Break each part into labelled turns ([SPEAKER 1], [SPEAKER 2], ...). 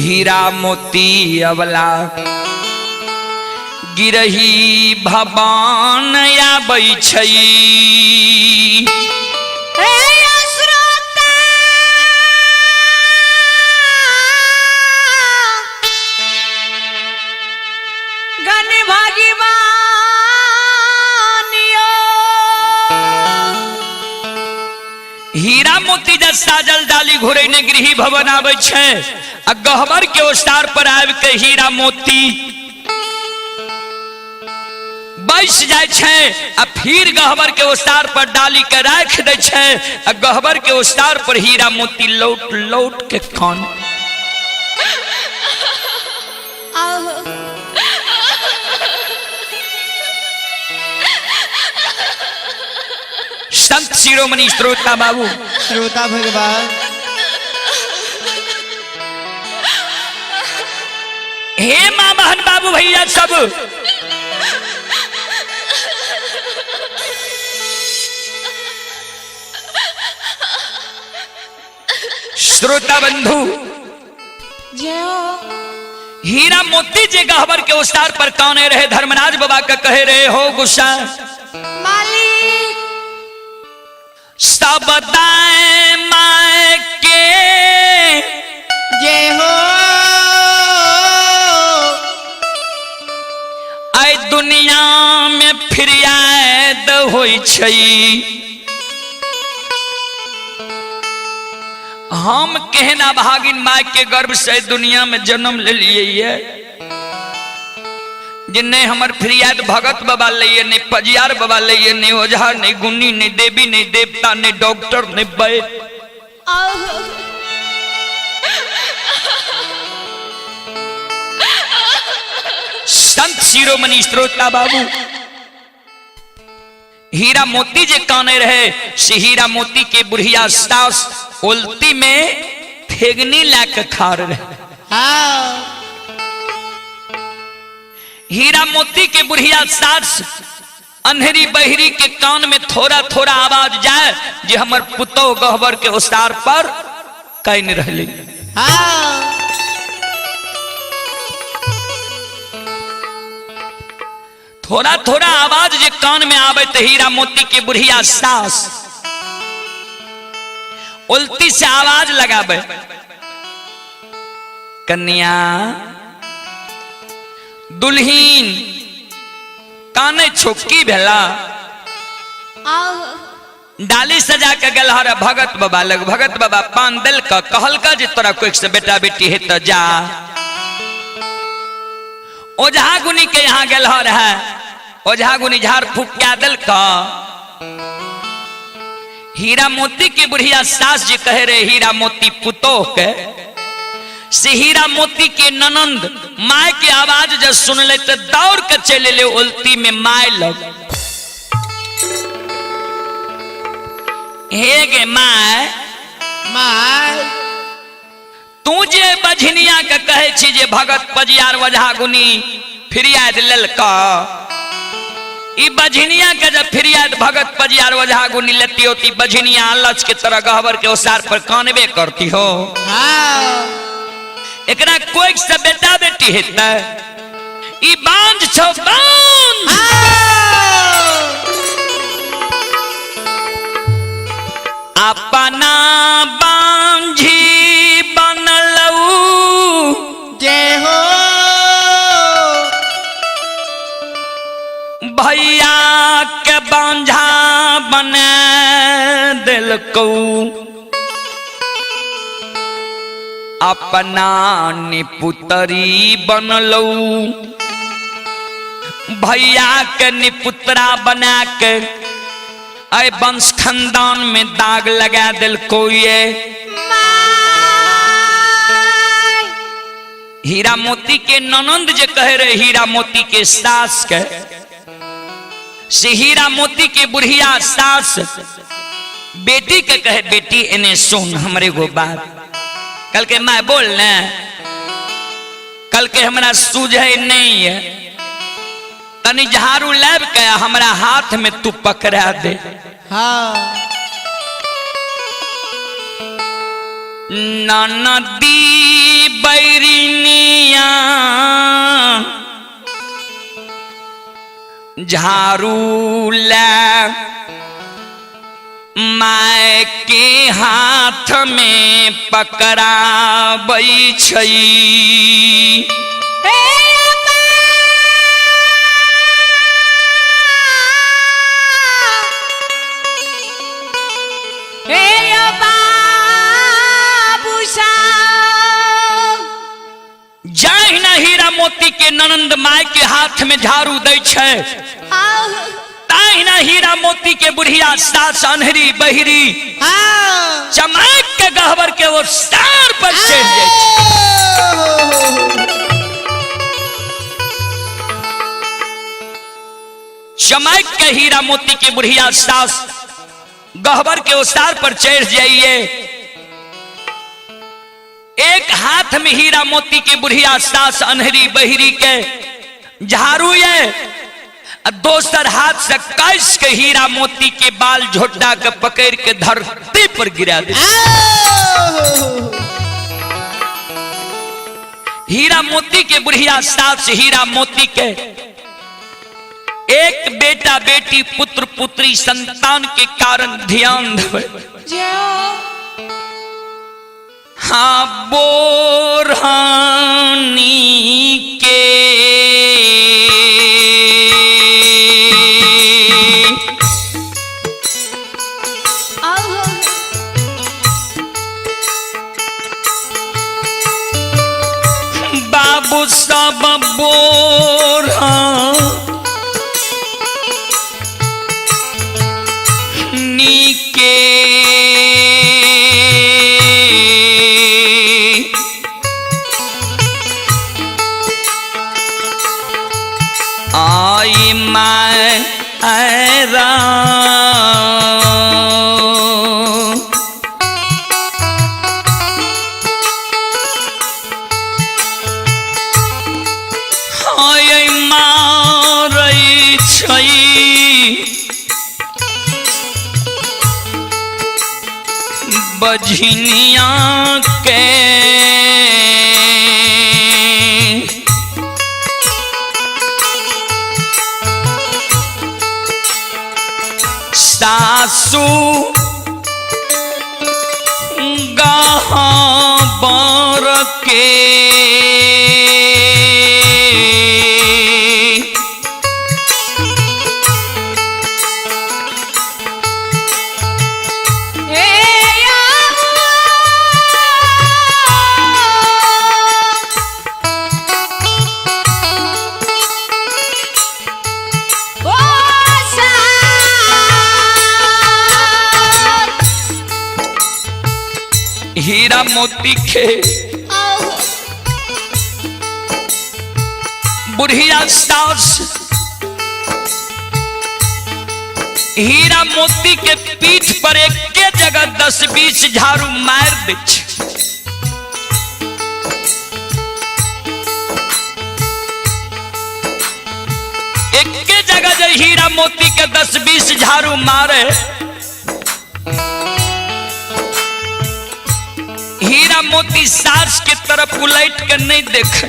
[SPEAKER 1] हीरा मोती अवला गिरही भवन आबै छै। हीरा मोती जब साजल डाली घुरे ने गृही भवन आबै छै। आ गहवर के ओसार पर आबि के हीरा मोती बैस जाय छै। आ फिर गहवर के ओसार पर डाली के राख दे छै। आ गहवर के ओसार पर हीरा मोती लौट लौट के कान संत शिरोमणि श्रोता बाबू
[SPEAKER 2] श्रोता भगवान
[SPEAKER 1] हे माँ बहन बाबू भैया सब श्रोता बंधु हीरा मोती जी गहवर के उस्तार पर कौने रहे। धर्मराज बाबा का कहे रहे हो गुस्सा
[SPEAKER 3] मालिक
[SPEAKER 1] सब दाए माय के
[SPEAKER 2] जय हो
[SPEAKER 1] आय दुनिया में फिरियाद होई छै। हम कहना भागिन माय के गर्भ से दुनिया में जन्म ले लिए जिन्ने हमर फिरियाद भगत बाबा लिए ने पजियार बाबा लिए ने ओझा ने गुनी ने देवी ने देवता ने डॉक्टर ने वैद्य। संत शिरोमणि श्रोता बाबू हीरा मोती जे काने रहे से हीरा मोती के बुढ़िया सास उल्टी में फेगनी लाके खार रहे।
[SPEAKER 2] हाँ
[SPEAKER 1] हीरा मोती के बुढ़िया सास अंधेरी बहरी के कान में थोड़ा थोड़ा आवाज जाए जे हमर पुतौ गहवर के उसार पर कैन रहली।
[SPEAKER 2] हाँ
[SPEAKER 1] थोड़ा थोड़ा आवाज जे कान में आवे तो हीरा मोती के बुढ़िया सास उल्टी से आवाज लगावे कन्या दुल्हीन काने छोकी भेला डाली सजा के गलहर भगत बाबा लग। भगत बाबा पान दिल का कहल का जे तोरा कोई से बेटा बेटी है तो जा। ओझा गुनी के यहाँ गलहर है। ओझा गुनी झाड़ फूक क्या दिल का हीरा मोती की बुढ़िया सास जी कहे रहे हीरा मोती पुतोह के से हीरा मोती के ननंद माय की आवाज जब सुन ले तो दौड़ के चले ले उल्टी में माय लग। हे गे माय
[SPEAKER 2] माय
[SPEAKER 1] तू जे बझनिया के कहे छी जे भगत पजियार वझा गुनी फिरियाद ललका ई बझनिया के जब फिरियाद भगत पजियार वझा गुनी लेती होती बझनिया लच के तरह गहवर के ओसार पर कानबे करती हो।
[SPEAKER 2] हाँ
[SPEAKER 1] एकरा कोई से बेटा बेटी हेतै ई बांझ छौ बांझ। अपना बांझी बनलऊ
[SPEAKER 2] जय हो
[SPEAKER 1] भैया के बांझा बना दिलकौ। अपना निपुतरी बनलऊ भैया के निपुतरा बना के अय वंश खानदान में दाग लगा दिलको। ये हीरा मोती के ननंद जे कहे रहे हीरा मोती के सास के से हीरा मोती के बुढ़िया सास बेटी के कहे बेटी इन्हें सुन हमरे गो बात कल के मैं बोल न कल के हमरा सूझे नहीं है तनी झाड़ू लेब के हमरा हाथ में तू पकड़ा दे।
[SPEAKER 2] हाँ
[SPEAKER 1] ननदी बैरिनिया झाड़ू ला माय के हाथ में पकड़ाबै छई। जहिना हीरा मोती के ननंद माय के हाथ में झाड़ू दै छै, तहिना हीरा मोती के बुढ़िया सास अन्हरी बहिरी चमक के गहवर के वो सार पर चढ़ जाय छै। चमक के हीरा मोती के बुढ़िया सास गहवर के उस सार पर चढ़ जाइए। एक हाथ में हीरा मोती की बुढ़िया सास अन्हरी बहिरी के झाड़ू है, दोसर हाथ से कस के हीरा मोती के बाल झोटा के पकड़ के धरती पर गिरा दे। हीरा मोती के बुढ़िया सास हीरा मोती के एक बेटा बेटी पुत्र पुत्री संतान के कारण ध्यान देवे। हाँ बोरहानी के बाबू सब बोरहानी के आई मैं ऐरा आई मारै छै बझनिया के सासू गहबर के हीरा मोती के बुढ़िया सास हीरा मोती के पीठ पर एक जगह 10-20 झाड़ू मार दे। एक जगह जो हीरा मोती के 10-20 झाड़ू मारे, हीरा मोती सास के तरफ उलट कर नहीं देखे।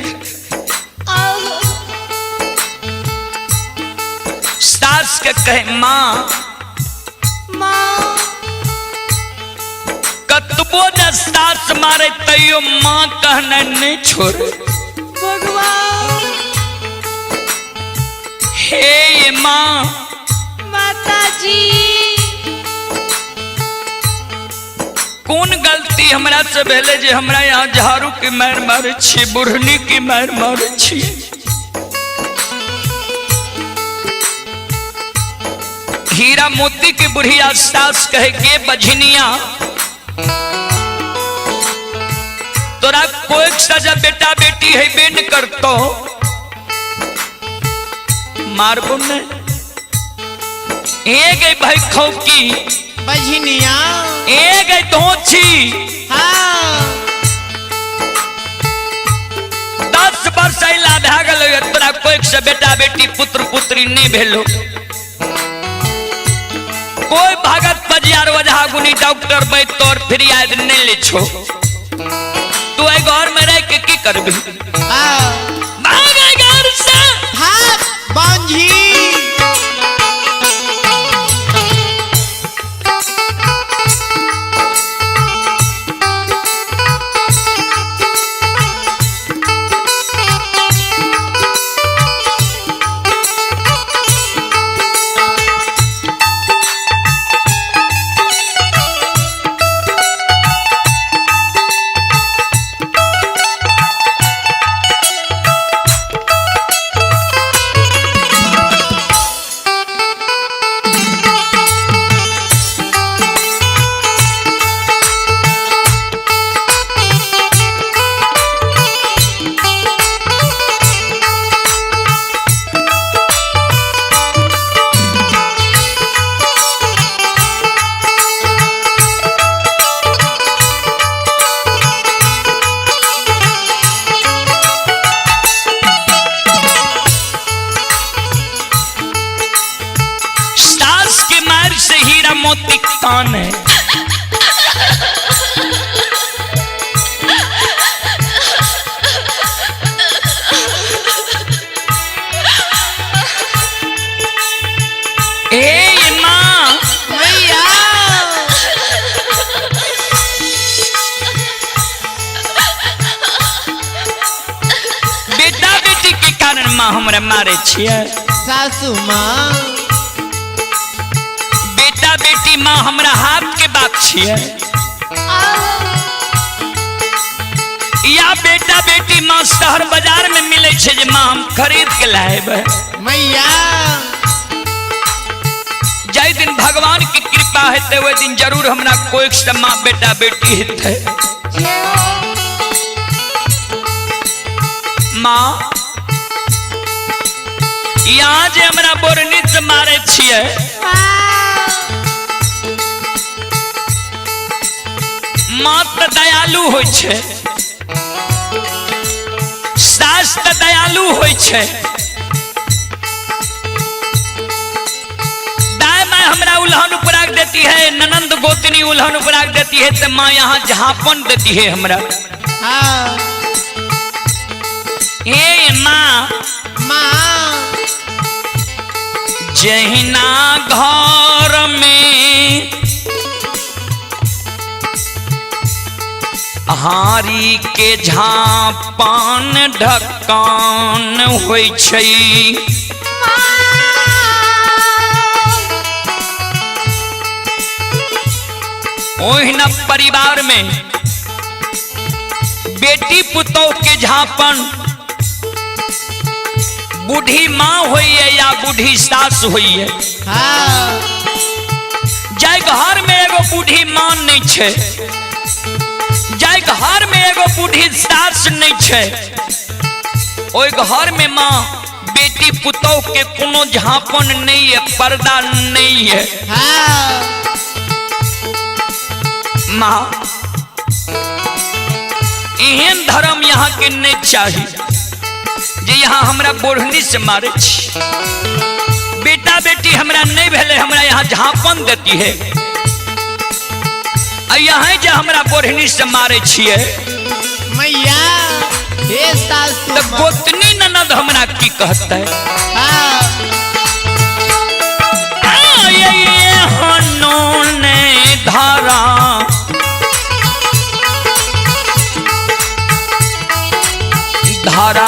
[SPEAKER 1] सास के कहे माँ कतबो न सास मारे तैयो माँ कहना नहीं छोड़े।
[SPEAKER 3] भगवान
[SPEAKER 1] हे माँ
[SPEAKER 3] माता जी
[SPEAKER 1] कौन गलती हमरा से भेले जे हमरा यहाँ झाड़ू की मार मारे छी, बुढ़नी की मार मारे छी। हीरा मोती की बुढ़िया सास कहे के बझनिया तोरा कोई सजा बेटा बेटी है बेन करतो मारबो ने एक भाई खौकी
[SPEAKER 2] बझनिया
[SPEAKER 1] एक धोची।
[SPEAKER 2] हाँ
[SPEAKER 1] 10 वर्ष अला भए गेल तोरा कोई से बेटा बेटी पुत्र पुत्री नहीं भेलो। कोई भगत पजियार वजह गुनी डॉक्टर बैठ तोर फिरियाद नहीं ले छो। तू घर में रह के की करबी
[SPEAKER 2] हाँ
[SPEAKER 1] भागे घर से
[SPEAKER 2] भाग बांझी
[SPEAKER 1] सास के मार से हीरा मोती कान है ए माँ
[SPEAKER 2] मैया
[SPEAKER 1] बेटा बेटी के कारण माँ हमरा मारे छिए
[SPEAKER 2] सासू माँ
[SPEAKER 1] बेटा बेटी माँ हमरा हाथ के बात छिए या बेटा बेटी माँ शहर बाजार में मिले छे जे माँ हम खरीद के लाएब
[SPEAKER 2] मैया
[SPEAKER 1] जय दिन भगवान की कृपा हेते वो दिन जरूर हमरा कोई से माँ बेटा बेटी हेते माँ यहाँ जे हमरा बोरनी से मारे छिए माँ तो दयालु होय छे सास तो दयालु होय छे दाई माँ हमरा उल्हन उपराग देती है ननंद गोतनी उल्हन उपराग देती है तो माँ यहाँ झापन देती है हमरा
[SPEAKER 2] हाँ
[SPEAKER 1] हे माँ
[SPEAKER 2] माँ
[SPEAKER 1] जहिना घर में हारी के झापन ढक्कन होय छै ओहिना परिवार में बेटी पुतोह के झापन बूढ़ी माँ होई है या बूढ़ी सास होई है
[SPEAKER 2] हाँ
[SPEAKER 1] जाय घर में एगो बूढ़ी माँ नहीं छे जाय घर में एगो बूढ़ी सास नहीं छे ओई घर में माँ बेटी पुतोह के कोनो झापन नहीं है पर्दा नहीं है
[SPEAKER 2] हाँ
[SPEAKER 1] माँ एहन धर्म यहाँ के नहीं चाहिए जे यहाँ हमरा बोढ़नी से मारे छी बेटा बेटी हमरा नहीं भेले हमरा यहाँ झापन देती है आ यहाँ जे हमरा बोढ़नी से मारे छिए
[SPEAKER 2] मैया हे सासू
[SPEAKER 1] तो
[SPEAKER 2] माँ
[SPEAKER 1] गोतनी ननद हमरा की कहते
[SPEAKER 2] हाँ
[SPEAKER 1] ये हनोने धारा धारा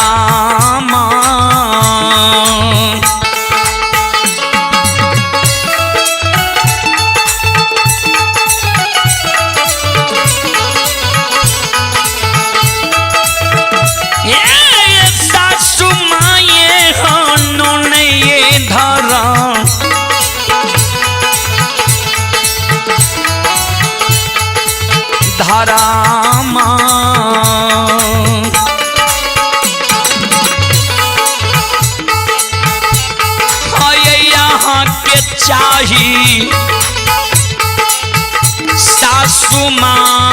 [SPEAKER 1] सासु माँ ये हनोने ये धारा धारा यहाँ के चाही सासु माँ